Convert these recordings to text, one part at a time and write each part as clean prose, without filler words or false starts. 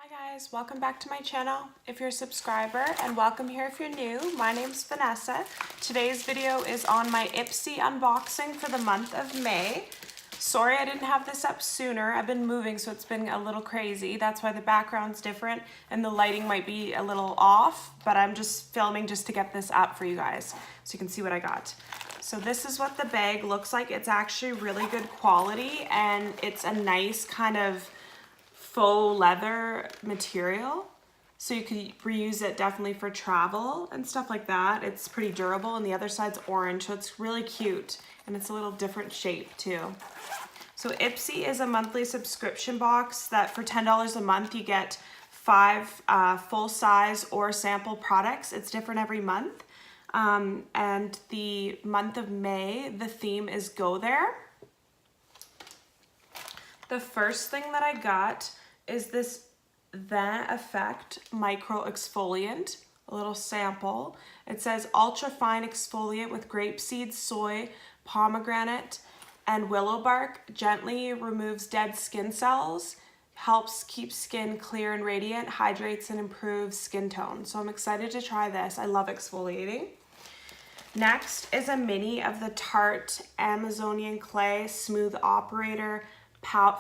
Hi guys, welcome back to my channel if you're a subscriber, and welcome here if you're new. My name's Vanessa. Today's video is on my IPSY unboxing for the month of May. Sorry I didn't have this up sooner. I've been moving, so it's been a little crazy. That's why the background's different and the lighting might be a little off, but I'm just filming just to get this up for you guys so you can see what I got. So this is what the bag looks like. It's actually really good quality and it's a nice kind of faux leather material, so you could reuse it definitely for travel and stuff like that. It's pretty durable, and the other side's orange, so it's really cute, and it's a little different shape too. So IPSY is a monthly subscription box that for $10 a month you get 5 full-size or sample products. It's different every month, and the month of May, the theme is Go There. The first thing that I got is this Vanessa Effect Micro Exfoliant, a little sample. It says ultra fine exfoliant with grapeseed, soy, pomegranate, and willow bark. Gently removes dead skin cells, helps keep skin clear and radiant, hydrates and improves skin tone. So I'm excited to try this. I love exfoliating. Next is a mini of the Tarte Amazonian Clay Smooth Operator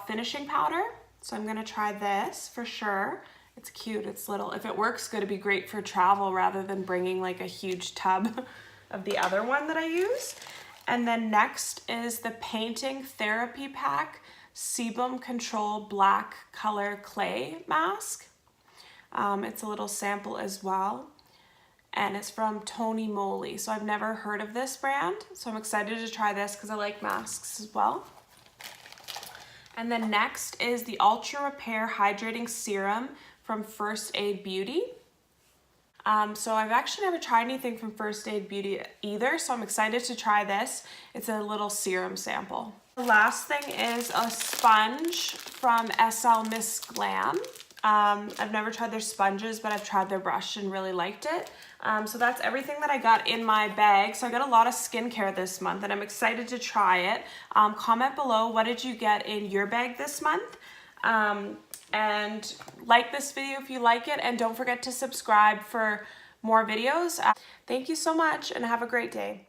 finishing powder. So I'm gonna try this for sure. It's cute, it's little. If it works good, it'd be great for travel rather than bringing like a huge tub of the other one that I use. And then next is the Painting Therapy Pack Sebum Control Black Color Clay Mask. It's a little sample as well. And it's from Tony Moly. So I've never heard of this brand. So I'm excited to try this because I like masks as well. And then next is the Ultra Repair Hydrating Serum from First Aid Beauty. So I've actually never tried anything from First Aid Beauty either, so I'm excited to try this. It's a little serum sample. The last thing is a sponge from SL Miss Glam. I've never tried their sponges, but I've tried their brush and really liked it. So that's everything that I got in my bag. So I got a lot of skincare this month and I'm excited to try it. Comment below, what did you get in your bag this month? And like this video if you like it, and don't forget to subscribe for more videos. Thank you so much and have a great day.